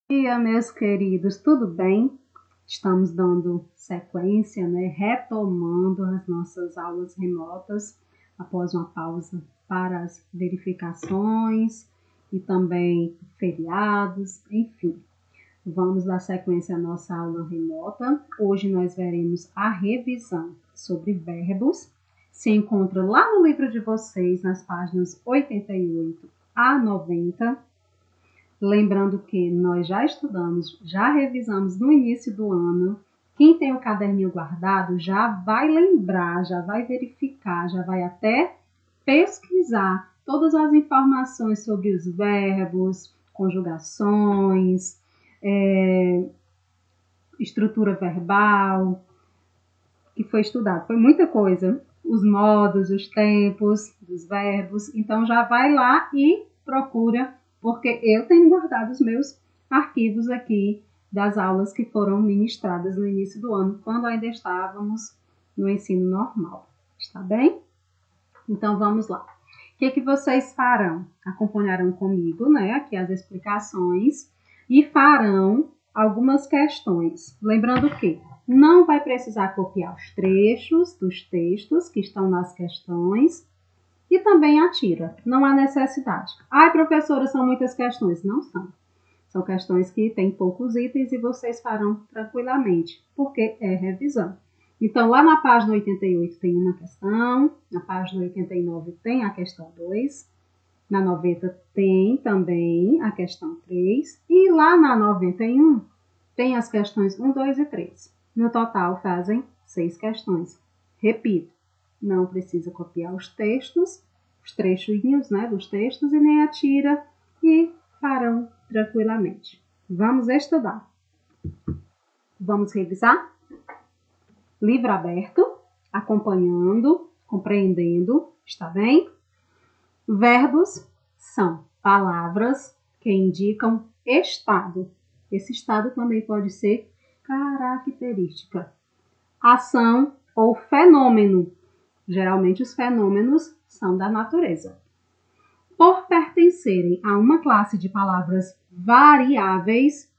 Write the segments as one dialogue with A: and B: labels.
A: Dia, meus queridos, tudo bem? Estamos dando sequência, né? Retomando as nossas aulas remotas após uma pausa para as verificações e também feriados, enfim. Vamos dar sequência à nossa aula remota. Hoje nós veremos a revisão sobre verbos. Se encontra lá no livro de vocês, nas páginas 88 a 90. Lembrando que nós já estudamos, já revisamos no início do ano. Quem tem o caderninho guardado já vai lembrar, já vai verificar, já vai até pesquisar todas as informações sobre os verbos, conjugações, estrutura verbal, que foi estudado. Foi muita coisa. Os modos, os tempos dos verbos. Então já vai lá e procura, porque eu tenho guardado os meus arquivos aqui das aulas que foram ministradas no início do ano, quando ainda estávamos no ensino normal. Está bem? Então vamos lá. O que vocês farão? Acompanharão comigo, né? Aqui as explicações e farão algumas questões. Lembrando que não vai precisar copiar os trechos dos textos que estão nas questões e também a tira. Não há necessidade. Ai, professora, são muitas questões. Não são. São questões que têm poucos itens e vocês farão tranquilamente, porque é revisão. Então, lá na página 88 tem uma questão, na página 89 tem a questão 2, na 90 tem também a questão 3, e lá na 91 tem as questões 1, 2 e 3. No total, fazem 6 questões. Repito, não precisa copiar os textos, os trechinhos, né, dos textos e nem a tira, e farão tranquilamente. Vamos estudar. Vamos revisar? Livro aberto, acompanhando, compreendendo, está bem? Verbos são palavras que indicam estado. Esse estado também pode ser característica. Ação ou fenômeno. Geralmente os fenômenos são da natureza. Por pertencerem a uma classe de palavras variáveis,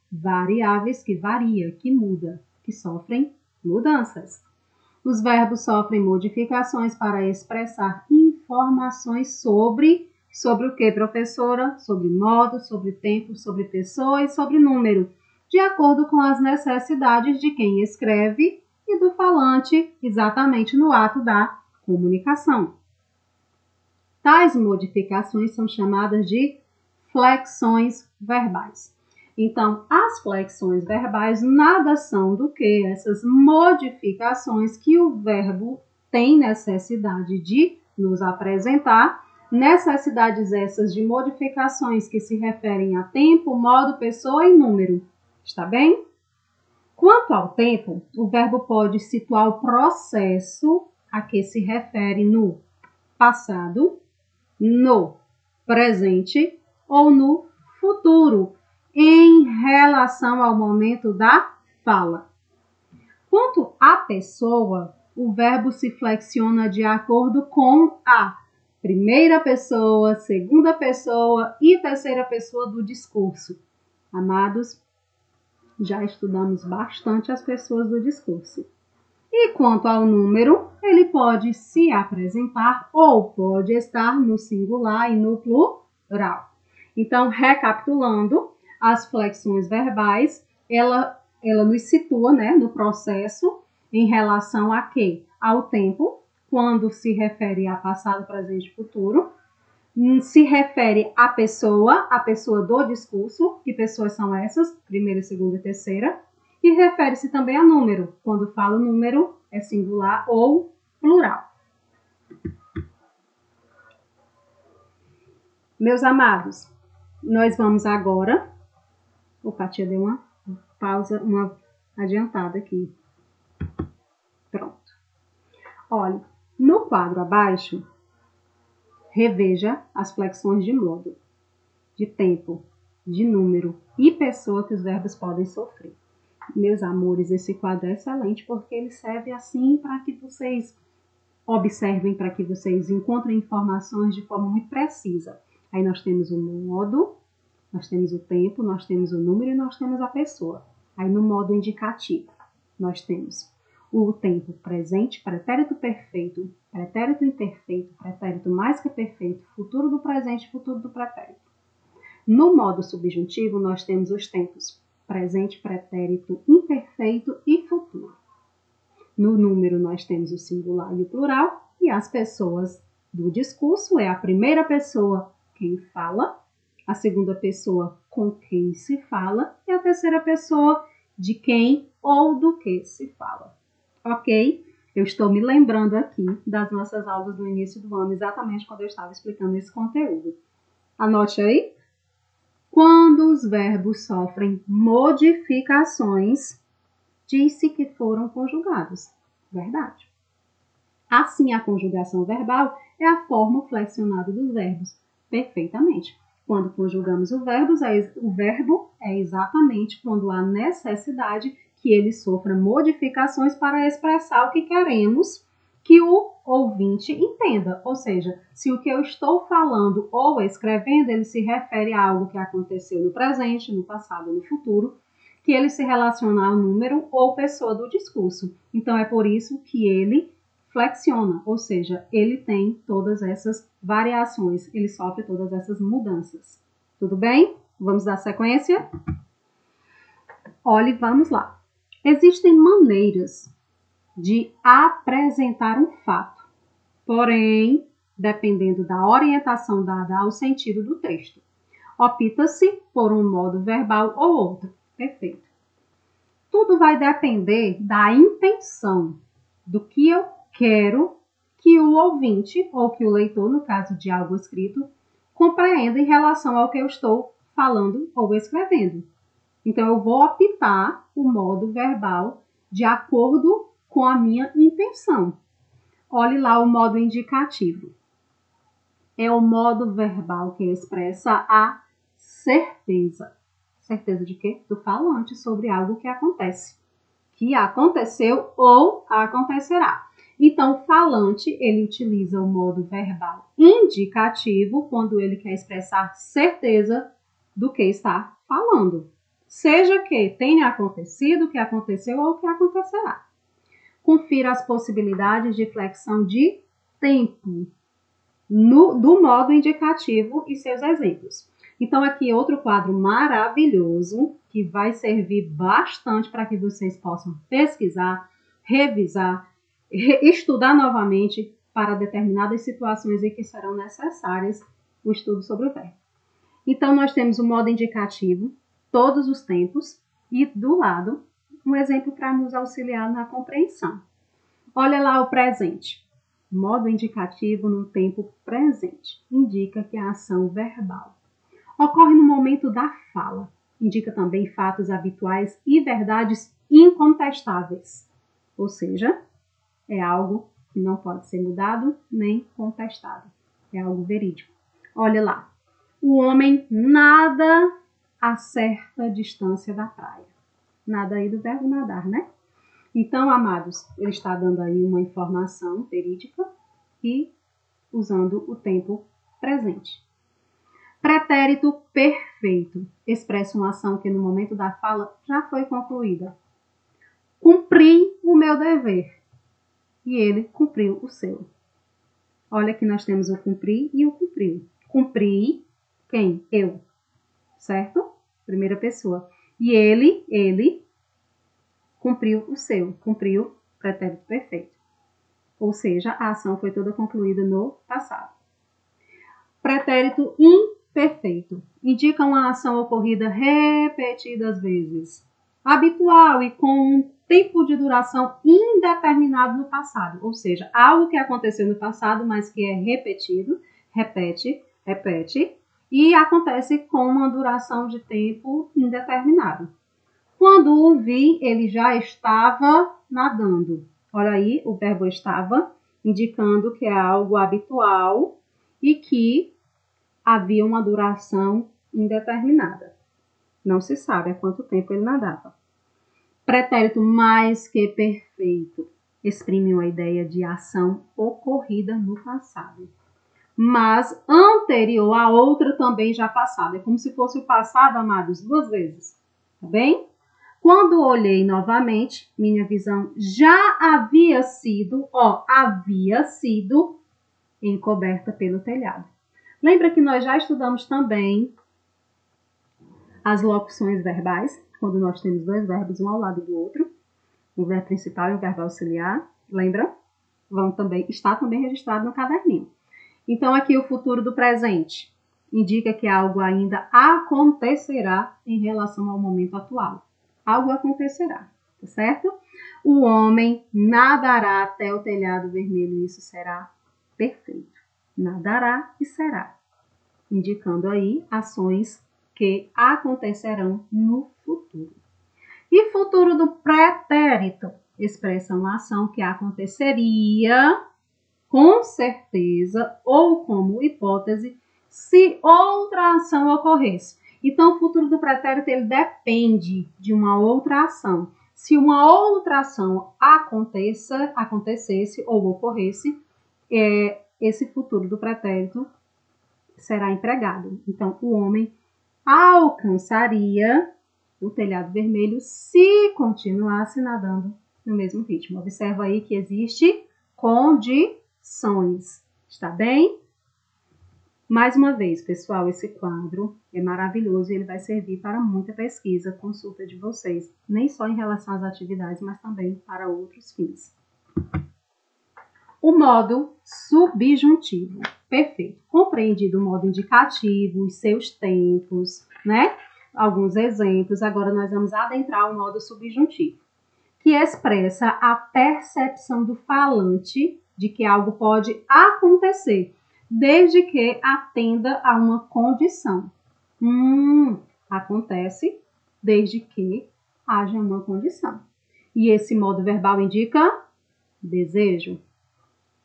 A: variáveis que varia, que muda, que sofrem mudanças. Os verbos sofrem modificações para expressar informações sobre o que, professora? Sobre modo, sobre tempo, sobre pessoa e sobre número, de acordo com as necessidades de quem escreve e do falante, exatamente no ato da comunicação. Tais modificações são chamadas de flexões verbais. Então, as flexões verbais nada são do que essas modificações que o verbo tem necessidade de nos apresentar, necessidades essas de modificações que se referem a tempo, modo, pessoa e número. Está bem? Quanto ao tempo, o verbo pode situar o processo a que se refere no passado, no presente ou no futuro, em relação ao momento da fala. Quanto à pessoa, o verbo se flexiona de acordo com a primeira pessoa, segunda pessoa e terceira pessoa do discurso. Amados, já estudamos bastante as pessoas do discurso. E quanto ao número, ele pode se apresentar ou pode estar no singular e no plural. Então, recapitulando, as flexões verbais, ela nos situa, né, no processo em relação a quê? Ao tempo, quando se refere a passado, presente e futuro. Se refere à pessoa, a pessoa do discurso. Que pessoas são essas? Primeira, segunda e terceira. E refere-se também a número. Quando falo número, é singular ou plural. Meus amados, nós vamos agora... Opa, tia deu uma pausa, uma adiantada aqui. Pronto. Olha, no quadro abaixo, reveja as flexões de modo, de tempo, de número e pessoa que os verbos podem sofrer. Meus amores, esse quadro é excelente porque ele serve assim para que vocês observem, para que vocês encontrem informações de forma muito precisa. Aí nós temos o modo, Nós temos o tempo, nós temos o número e nós temos a pessoa. Aí no modo indicativo, nós temos o tempo presente, pretérito perfeito, pretérito imperfeito, pretérito mais que perfeito, futuro do presente, futuro do pretérito. No modo subjuntivo, nós temos os tempos presente, pretérito imperfeito e futuro. No número, nós temos o singular e o plural, e as pessoas do discurso é a primeira pessoa quem fala, a segunda pessoa com quem se fala e a terceira pessoa de quem ou do que se fala. Ok? Eu estou me lembrando aqui das nossas aulas do início do ano, exatamente quando eu estava explicando esse conteúdo. Anote aí. Quando os verbos sofrem modificações, diz-se que foram conjugados. Verdade. Assim, a conjugação verbal é a forma flexionada dos verbos. Perfeitamente. Quando conjugamos o verbo é exatamente quando há necessidade que ele sofra modificações para expressar o que queremos que o ouvinte entenda. Ou seja, se o que eu estou falando ou escrevendo, ele se refere a algo que aconteceu no presente, no passado ou no futuro, que ele se relaciona ao número ou pessoa do discurso. Então, é por isso que ele flexiona, ou seja, ele tem todas essas variações, ele sofre todas essas mudanças. Tudo bem? Vamos dar sequência? Olhe, vamos lá. Existem maneiras de apresentar um fato, porém, dependendo da orientação dada ao sentido do texto, opta-se por um modo verbal ou outro. Perfeito. Tudo vai depender da intenção, do que eu quero que o ouvinte, ou que o leitor, no caso de algo escrito, compreenda em relação ao que eu estou falando ou escrevendo. Então, eu vou optar o modo verbal de acordo com a minha intenção. Olhe lá o modo indicativo. É o modo verbal que expressa a certeza. Certeza de quê? Do falante sobre algo que acontece. Que aconteceu ou acontecerá. Então, o falante, ele utiliza o modo verbal indicativo quando ele quer expressar certeza do que está falando. Seja que tenha acontecido, que aconteceu ou que acontecerá. Confira as possibilidades de flexão de tempo do modo indicativo e seus exemplos. Então, aqui outro quadro maravilhoso que vai servir bastante para que vocês possam pesquisar, revisar, estudar novamente para determinadas situações em que serão necessárias o estudo sobre o verbo. Então, nós temos o modo indicativo, todos os tempos, e do lado, um exemplo para nos auxiliar na compreensão. Olha lá o presente. Modo indicativo no tempo presente. Indica que a ação verbal ocorre no momento da fala. Indica também fatos habituais e verdades incontestáveis. Ou seja, é algo que não pode ser mudado nem contestado. É algo verídico. Olha lá. O homem nada a certa distância da praia. Nada aí do verbo nadar, né? Então, amados, ele está dando aí uma informação verídica e usando o tempo presente. Pretérito perfeito expressa uma ação que no momento da fala já foi concluída. Cumpri o meu dever e ele cumpriu o seu. Olha que nós temos o cumprir e o cumpriu. Cumpri, quem? Eu. Certo? Primeira pessoa. E ele cumpriu o seu. Cumpriu pretérito perfeito. Ou seja, a ação foi toda concluída no passado. Pretérito imperfeito indica uma ação ocorrida repetidas vezes, habitual e com um tempo de duração indeterminado no passado, ou seja, algo que aconteceu no passado, mas que é repetido, repete, e acontece com uma duração de tempo indeterminado. Quando o vi, ele já estava nadando. Olha aí, o verbo estava, indicando que é algo habitual e que havia uma duração indeterminada. Não se sabe há quanto tempo ele nadava. Pretérito mais que perfeito exprime uma ideia de ação ocorrida no passado. mas anterior à outra também já passada. É como se fosse o passado, amados, duas vezes. Tá bem? Quando olhei novamente, minha visão já havia sido encoberta pelo telhado. Lembra que nós já estudamos também as locuções verbais, quando nós temos dois verbos um ao lado do outro, o verbo principal e o verbo auxiliar. Lembra? Está também registrado no caderninho. Então, aqui o futuro do presente indica que algo ainda acontecerá em relação ao momento atual. Algo acontecerá, tá certo? O homem nadará até o telhado vermelho e isso será perfeito. Nadará e será, indicando aí ações que acontecerão no futuro. E futuro do pretérito expressa uma ação que aconteceria com certeza ou como hipótese se outra ação ocorresse. Então, o futuro do pretérito ele depende de uma outra ação. Se uma outra ação acontecesse ou ocorresse, esse futuro do pretérito será empregado. Então, o homem alcançaria o telhado vermelho se continuasse nadando no mesmo ritmo. Observa aí que existe condições, está bem? Mais uma vez, pessoal, esse quadro é maravilhoso e ele vai servir para muita pesquisa, consulta de vocês, nem só em relação às atividades, mas também para outros fins. O modo subjuntivo. Perfeito. Compreendido o modo indicativo, os seus tempos, né? Alguns exemplos. Agora nós vamos adentrar o modo subjuntivo, que expressa a percepção do falante de que algo pode acontecer, desde que atenda a uma condição. Acontece desde que haja uma condição. E esse modo verbal indica desejo,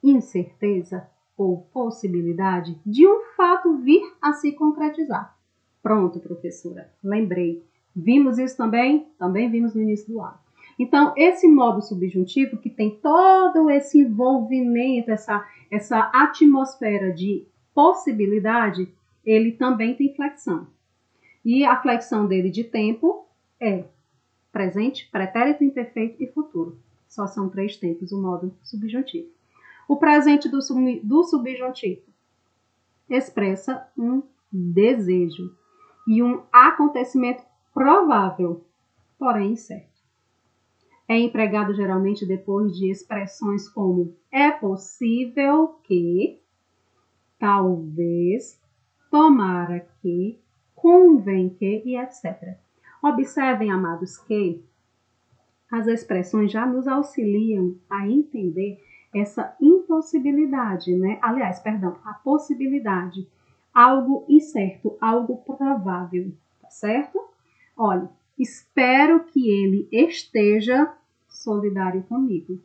A: incerteza ou possibilidade de um fato vir a se concretizar. Pronto, professora, lembrei. Vimos isso também? Também vimos no início do ano. Então, esse modo subjuntivo, que tem todo esse envolvimento, essa atmosfera de possibilidade, ele também tem flexão. E a flexão dele de tempo é presente, pretérito, imperfeito e futuro. Só são 3 tempos o modo subjuntivo. O presente do subjuntivo expressa um desejo e um acontecimento provável, porém incerto. É empregado geralmente depois de expressões como é possível que, talvez, tomara que, convém que e etc. Observem, amados, que as expressões já nos auxiliam a entender essa impossibilidade, né? Aliás, perdão, a possibilidade. Algo incerto, algo provável, tá certo? Olha, espero que ele esteja solidário comigo.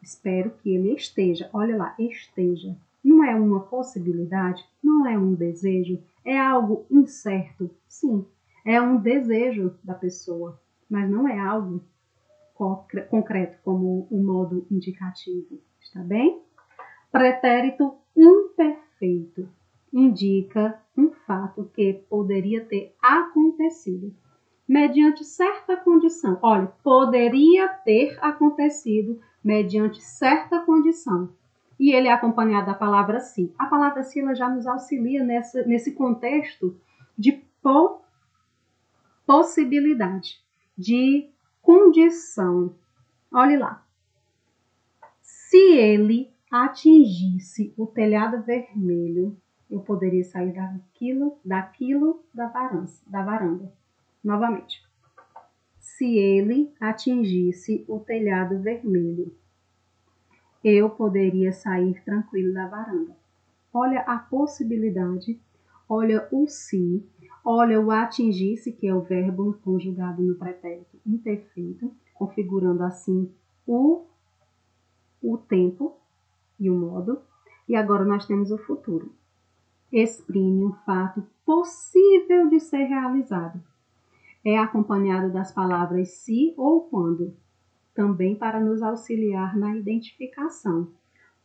A: Espero que ele esteja. Olha lá, esteja. Não é uma possibilidade, não é um desejo, é algo incerto. Sim, é um desejo da pessoa, mas não é algo concreto como o modo indicativo. Está bem? Pretérito imperfeito indica um fato que poderia ter acontecido mediante certa condição. Olha, poderia ter acontecido mediante certa condição. E ele é acompanhado da palavra se. A palavra se ela já nos auxilia nesse contexto de possibilidade, de condição. Olhe lá. Se ele atingisse o telhado vermelho, eu poderia sair da varanda. Novamente. Se ele atingisse o telhado vermelho, eu poderia sair tranquilo da varanda. Olha a possibilidade, olha o se, olha o atingisse, que é o verbo conjugado no pretérito imperfeito, configurando assim o tempo e o modo. E agora nós temos o futuro. Exprime um fato possível de ser realizado. É acompanhado das palavras se ou quando, também para nos auxiliar na identificação.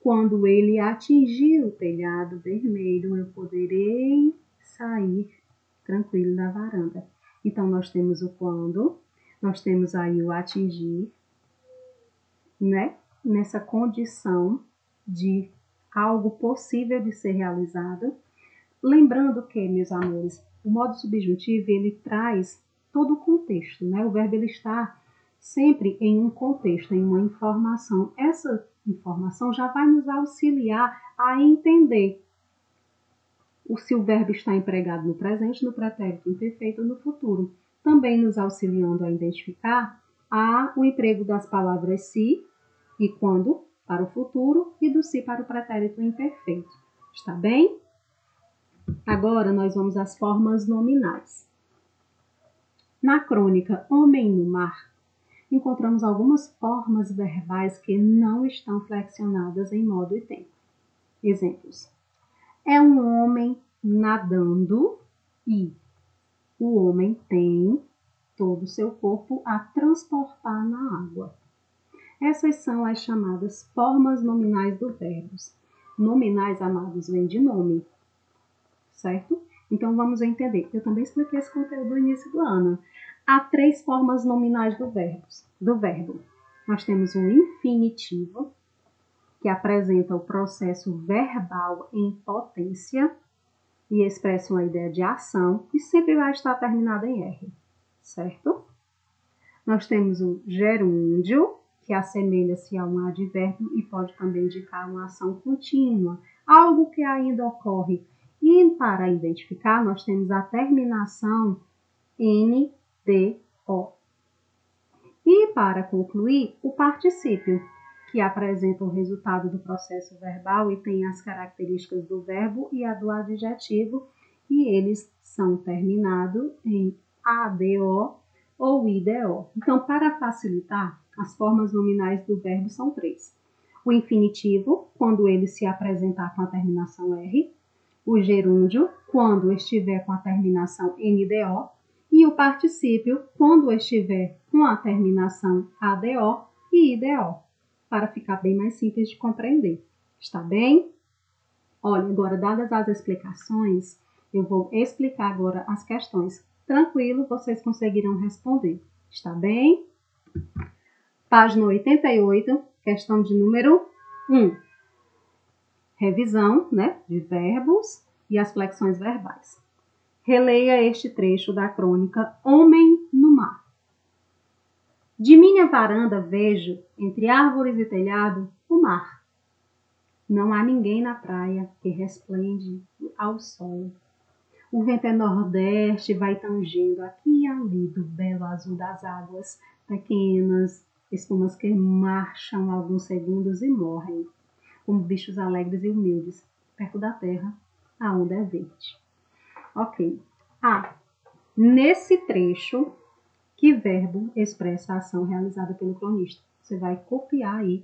A: quando ele atingir o telhado vermelho, eu poderei sair tranquilo da varanda. Então, nós temos o quando, nós temos aí o atingir, né? Nessa condição de algo possível de ser realizado. Lembrando que, meus amores, o modo subjuntivo, ele traz todo o contexto, né? O verbo, ele está sempre em um contexto, em uma informação. Essa informação já vai nos auxiliar a entender se o verbo está empregado no presente, no pretérito imperfeito ou no futuro. Também nos auxiliando a identificar o emprego das palavras se e quando para o futuro e do se para o pretérito imperfeito. Está bem? Agora nós vamos às formas nominais. Na crônica Homem no Mar, encontramos algumas formas verbais que não estão flexionadas em modo e tempo. Exemplos. É um homem nadando e o homem tem todo o seu corpo a transportar na água. Essas são as chamadas formas nominais do verbo. Nominais, amados, vem de nome, certo? Então vamos entender. Eu também expliquei esse conteúdo no início do ano. Há 3 formas nominais do verbo. Nós temos um infinitivo, que apresenta o processo verbal em potência e expressa uma ideia de ação e sempre vai estar terminado em R, certo? Nós temos o gerúndio, que assemelha-se a um advérbio e pode também indicar uma ação contínua, algo que ainda ocorre. E para identificar, nós temos a terminação NDO. E para concluir, o particípio, que apresenta o resultado do processo verbal e tem as características do verbo e a do adjetivo, e eles são terminados em ADO ou IDO. Então, para facilitar, as formas nominais do verbo são 3. O infinitivo, quando ele se apresentar com a terminação R, o gerúndio, quando estiver com a terminação NDO, e o particípio, quando estiver com a terminação ADO e IDO, para ficar bem mais simples de compreender. Está bem? Olha, agora, dadas as explicações, eu vou explicar agora as questões. Tranquilo, vocês conseguirão responder. Está bem? Página 88, questão de número 1. Revisão, né, de verbos e as flexões verbais. Releia este trecho da crônica Homem no Mar. De minha varanda vejo, entre árvores e telhado, o mar. Não há ninguém na praia que resplende ao sol. O vento é nordeste, vai tangendo aqui e ali do belo azul das águas, pequenas espumas que marcham alguns segundos e morrem, como bichos alegres e humildes, perto da terra, a onda é verde. Ok. Nesse trecho, que verbo expressa a ação realizada pelo cronista? Você vai copiar aí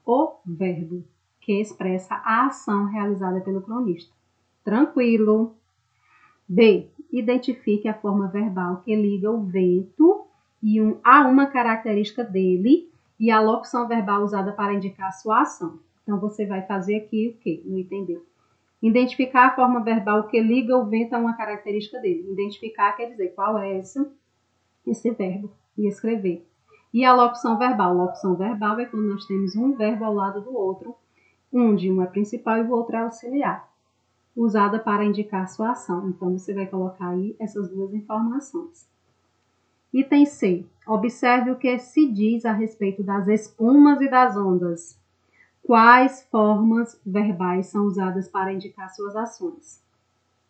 A: o verbo que expressa a ação realizada pelo cronista. Tranquilo. B. Identifique a forma verbal que liga o vento a uma característica dele e a locução verbal usada para indicar a sua ação. Então, você vai fazer aqui o quê? No item B. Identificar a forma verbal que liga o vento a uma característica dele. Identificar quer dizer qual é esse verbo e escrever. E a locução verbal? Locução verbal é quando nós temos um verbo ao lado do outro, onde um é principal e o outro é auxiliar, usada para indicar sua ação. Então, você vai colocar aí essas duas informações. Item C. Observe o que se diz a respeito das espumas e das ondas. Quais formas verbais são usadas para indicar suas ações?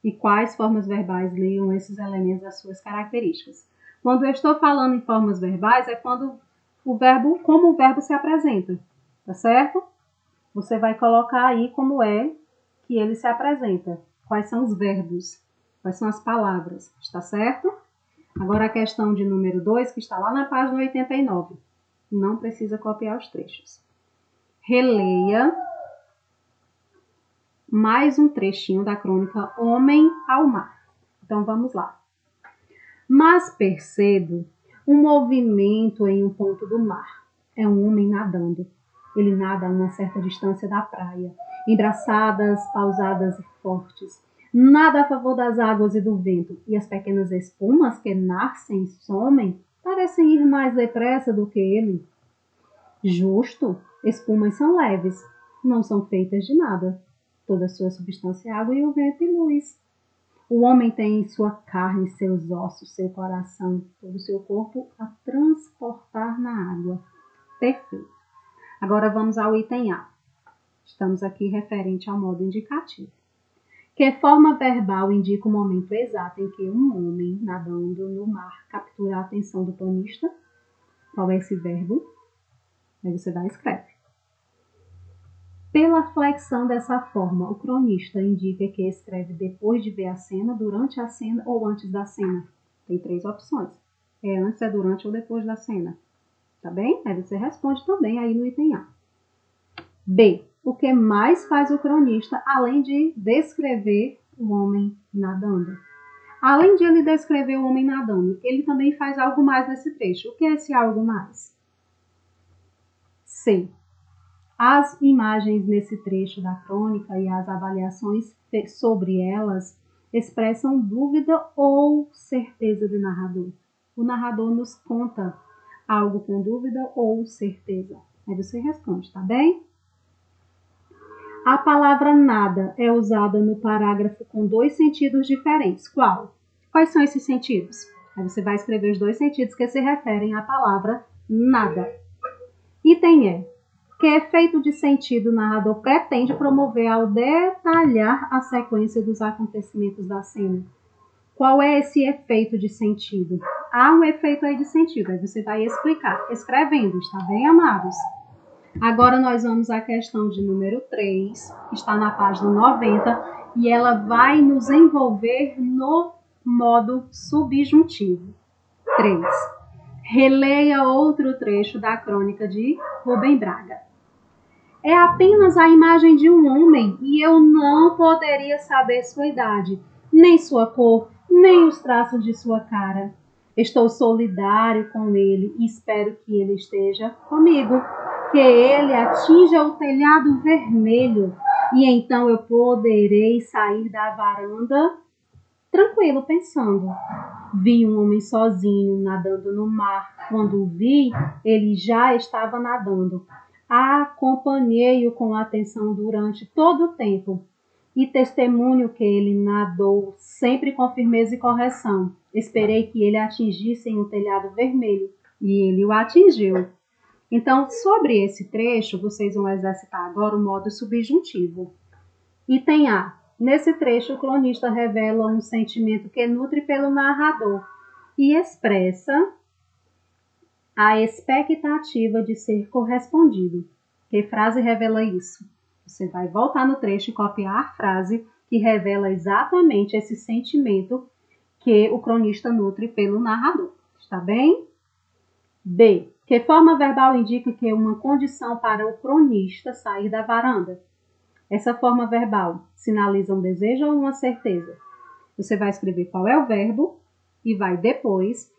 A: E quais formas verbais ligam esses elementos às suas características? Quando eu estou falando em formas verbais, é quando como o verbo se apresenta, tá certo? Você vai colocar aí como é que ele se apresenta. Quais são os verbos? Quais são as palavras? Está certo? Agora a questão de número 2, que está lá na página 89. Não precisa copiar os trechos. Releia mais um trechinho da crônica Homem ao Mar. Então vamos lá. Mas percebo um movimento em um ponto do mar. É um homem nadando. Ele nada a uma certa distância da praia, em braçadas pausadas e fortes. Nada a favor das águas e do vento, e as pequenas espumas que nascem e somem parecem ir mais depressa do que ele. Justo, espumas são leves, não são feitas de nada. Toda sua substância é água e o vento e luz. O homem tem em sua carne, seus ossos, seu coração, todo o seu corpo a transportar na água. Perfeito. Agora vamos ao item A. Estamos aqui referente ao modo indicativo. Que forma verbal indica o momento exato em que um homem nadando no mar captura a atenção do cronista? Qual é esse verbo? Aí você vai e escreve. Pela flexão dessa forma, o cronista indica que escreve depois de ver a cena, durante a cena ou antes da cena. Tem 3 opções. É antes, é durante ou depois da cena. Tá bem? Aí você responde também aí no item A. B. O que mais faz o cronista, além de descrever o homem nadando? Além de ele descrever o homem nadando, ele também faz algo mais nesse trecho. O que é esse algo mais? C. As imagens nesse trecho da crônica e as avaliações sobre elas expressam dúvida ou certeza do narrador. O narrador nos conta algo com dúvida ou certeza. Aí você responde, tá bem? A palavra nada é usada no parágrafo com 2 sentidos diferentes. Qual? Quais são esses sentidos? Aí você vai escrever os 2 sentidos que se referem à palavra nada. Item E. Que efeito de sentido o narrador pretende promover ao detalhar a sequência dos acontecimentos da cena? Qual é esse efeito de sentido? Há um efeito aí de sentido, aí você vai explicar, escrevendo, está bem, amados? Agora nós vamos à questão de número 3, que está na página 90, e ela vai nos envolver no modo subjuntivo. 3. Releia outro trecho da crônica de Rubem Braga. É apenas a imagem de um homem e eu não poderia saber sua idade, nem sua cor, nem os traços de sua cara. Estou solidário com ele e espero que ele esteja comigo, que ele atinja o telhado vermelho e então eu poderei sair da varanda tranquilo, pensando. Vi um homem sozinho nadando no mar. Quando o vi, ele já estava nadando. Acompanhei-o com atenção durante todo o tempo e testemunho que ele nadou sempre com firmeza e correção. Esperei que ele atingisse um telhado vermelho e ele o atingiu. Então, sobre esse trecho, vocês vão exercitar agora o modo subjuntivo. Item A. Nesse trecho, o cronista revela um sentimento que nutre pelo narrador e expressa a expectativa de ser correspondido. Que frase revela isso? Você vai voltar no trecho e copiar a frase que revela exatamente esse sentimento que o cronista nutre pelo narrador. Está bem? B. Que forma verbal indica que é uma condição para o cronista sair da varanda? Essa forma verbal sinaliza um desejo ou uma certeza? Você vai escrever qual é o verbo e vai depois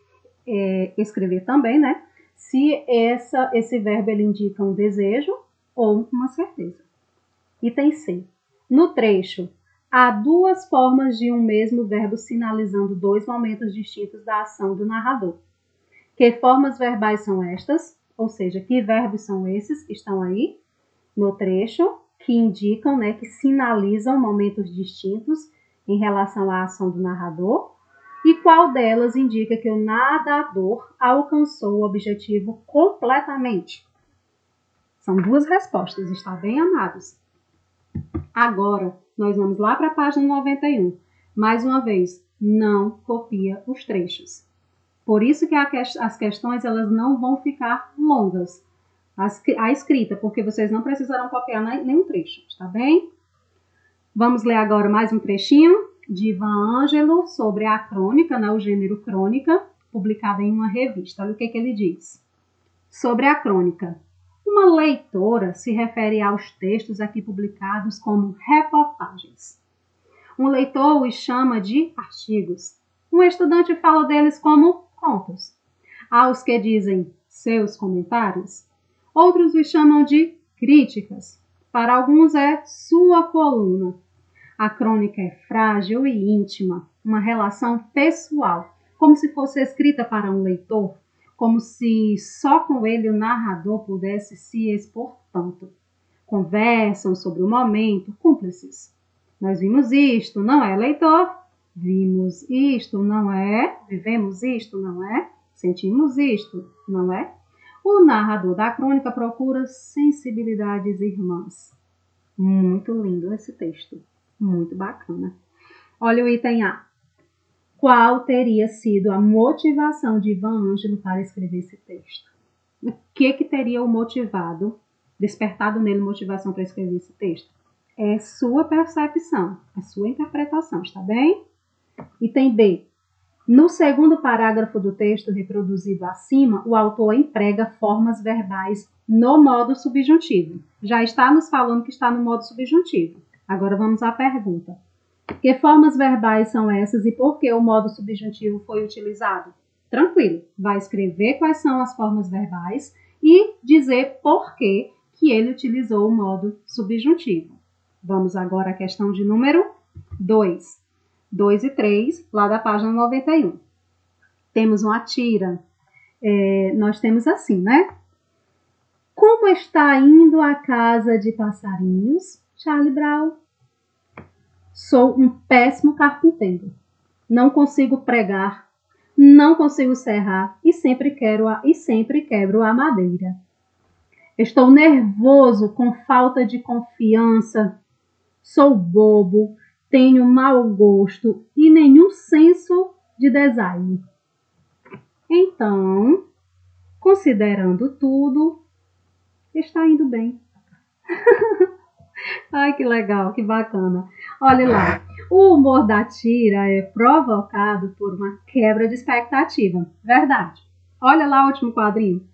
A: escrever também, né? Se esse verbo ele indica um desejo ou uma certeza. Item C. No trecho, há 2 formas de um mesmo verbo sinalizando 2 momentos distintos da ação do narrador. Que formas verbais são estas? Ou seja, que verbos são esses que estão aí no trecho, que indicam, né, que sinalizam momentos distintos em relação à ação do narrador? E qual delas indica que o nadador alcançou o objetivo completamente? São 2 respostas, está bem, amados? Agora, nós vamos lá para a página 91. Mais uma vez, não copia os trechos. Por isso que as questões elas não vão ficar longas. A escrita, porque vocês não precisarão copiar nenhum trecho, está bem? Vamos ler agora mais um trechinho de Ivan Ângelo sobre a crônica, né, o gênero crônica, publicada em uma revista. Olha o que ele diz. Sobre a crônica. Uma leitora se refere aos textos aqui publicados como reportagens. Um leitor os chama de artigos. Um estudante fala deles como contos. Há os que dizem seus comentários. Outros os chamam de críticas? Para alguns é sua coluna. A crônica é frágil e íntima, uma relação pessoal, como se fosse escrita para um leitor, como se só com ele o narrador pudesse se expor tanto. Conversam sobre o momento, cúmplices. Nós vimos isto, não é, leitor? Vimos isto, não é? Vivemos isto, não é? Sentimos isto, não é? O narrador da crônica procura sensibilidades irmãs. Muito lindo esse texto. Muito bacana. Olha o item A. Qual teria sido a motivação de Ivan Ângelo para escrever esse texto? O que teria o motivado, despertado nele motivação para escrever esse texto? É sua percepção, é sua interpretação, está bem? Item B. No segundo parágrafo do texto reproduzido acima, o autor emprega formas verbais no modo subjuntivo. Já está nos falando que está no modo subjuntivo. Agora vamos à pergunta. Que formas verbais são essas e por que o modo subjuntivo foi utilizado? Tranquilo, vai escrever quais são as formas verbais e dizer por que ele utilizou o modo subjuntivo. Vamos agora à questão de número 2. 2 e 3, lá da página 91. Temos uma tira. Nós temos assim, né? Como está indo a casa de passarinhos, Charlie Brown? Sou um péssimo carpinteiro. Não consigo pregar, não consigo serrar e sempre quebro a madeira. Estou nervoso, com falta de confiança. Sou bobo, tenho mau gosto e nenhum senso de design. Então, considerando tudo, está indo bem. Ai, que legal, que bacana. Olha lá, o humor da tira é provocado por uma quebra de expectativa. Verdade. Olha lá o último quadrinho.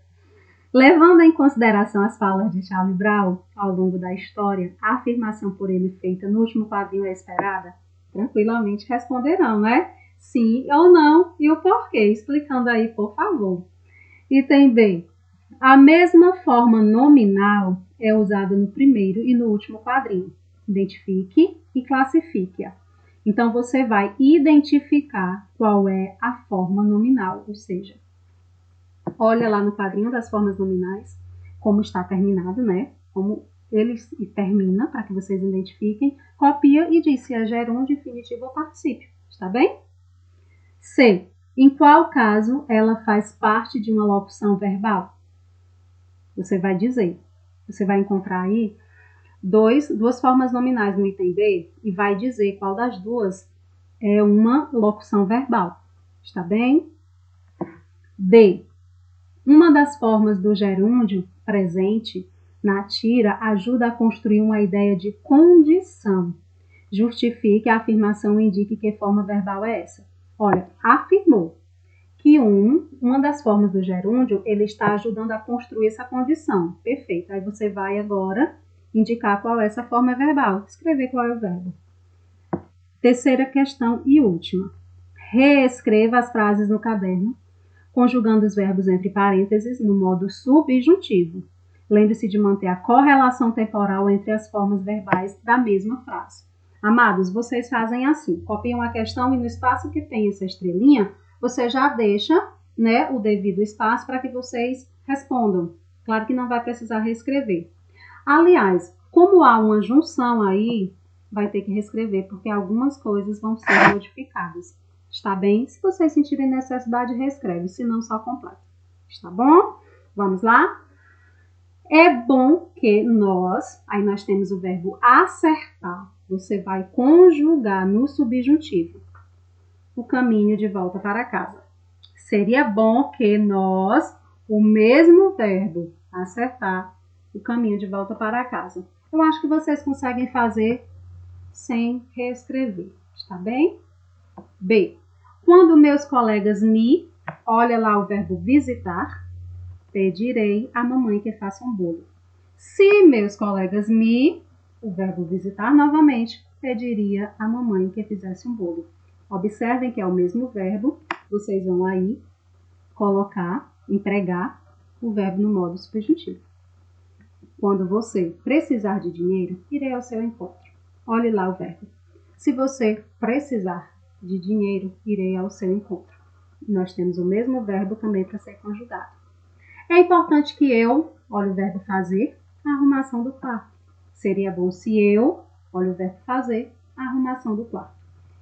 A: Levando em consideração as falas de Charlie Brown ao longo da história, a afirmação por ele feita no último quadrinho é esperada? Tranquilamente responderão, né? Sim ou não e o porquê, explicando aí, por favor. Item B. A mesma forma nominal é usada no primeiro e no último quadrinho. Identifique e classifique-a. Então, você vai identificar qual é a forma nominal, ou seja, olha lá no quadrinho das formas nominais, como está terminado, né? Como ele termina, para que vocês identifiquem. Copia e diz se é gerúndio, infinitivo ou particípio. Está bem? C. Em qual caso ela faz parte de uma locução verbal? Você vai dizer. Você vai encontrar aí duas formas nominais no item B e vai dizer qual das duas é uma locução verbal. Está bem? D. Uma das formas do gerúndio presente na tira ajuda a construir uma ideia de condição. Justifique a afirmação e indique que forma verbal é essa. Olha, afirmou que uma das formas do gerúndio, ele está ajudando a construir essa condição. Perfeito. Aí você vai agora indicar qual é essa forma verbal. Escrever qual é o verbo. Terceira questão e última. Reescreva as frases no caderno, conjugando os verbos entre parênteses no modo subjuntivo. Lembre-se de manter a correlação temporal entre as formas verbais da mesma frase. Amados, vocês fazem assim, copiam a questão e no espaço que tem essa estrelinha, você já deixa, né, o devido espaço para que vocês respondam. Claro que não vai precisar reescrever. Aliás, como há uma junção aí, vai ter que reescrever, porque algumas coisas vão ser modificadas. Está bem? Se vocês sentirem necessidade, reescreve, se não, só completa. Está bom? Vamos lá? É bom que aí nós temos o verbo acertar. Você vai conjugar no subjuntivo o caminho de volta para casa. Seria bom que nós, o mesmo verbo, acertar, o caminho de volta para casa. Eu acho que vocês conseguem fazer sem reescrever. Está bem? B. Quando meus colegas olha lá o verbo visitar, pedirei à mamãe que faça um bolo. Se meus colegas o verbo visitar novamente, pediria à mamãe que fizesse um bolo. Observem que é o mesmo verbo, vocês vão aí empregar o verbo no modo subjuntivo. Quando você precisar de dinheiro, irei ao seu encontro. Olhe lá o verbo. Se você precisar de dinheiro, irei ao seu encontro. Nós temos o mesmo verbo também para ser conjugado. É importante que eu, olhe o verbo fazer, a arrumação do quarto. Seria bom se eu, olhe o verbo fazer, a arrumação do quarto.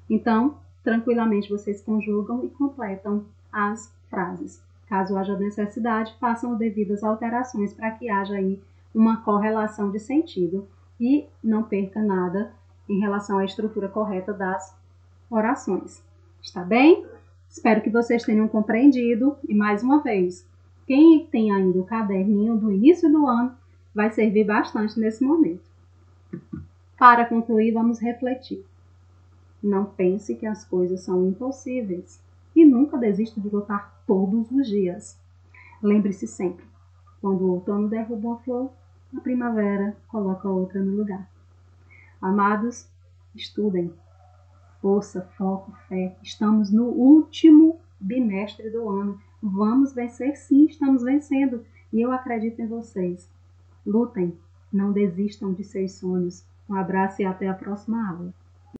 A: Então, tranquilamente vocês conjugam e completam as frases. Caso haja necessidade, façam devidas alterações para que haja aí uma correlação de sentido e não perca nada em relação à estrutura correta das orações. Está bem? Espero que vocês tenham compreendido e, mais uma vez, quem tem ainda o caderninho do início do ano vai servir bastante nesse momento. Para concluir, vamos refletir. Não pense que as coisas são impossíveis e nunca desista de lutar todos os dias. Lembre-se sempre, quando o outono derruba uma flor, a primavera coloca outra no lugar. Amados, estudem. Força, foco, fé. Estamos no último bimestre do ano. Vamos vencer, sim, estamos vencendo. E eu acredito em vocês. Lutem, não desistam de seus sonhos. Um abraço e até a próxima aula.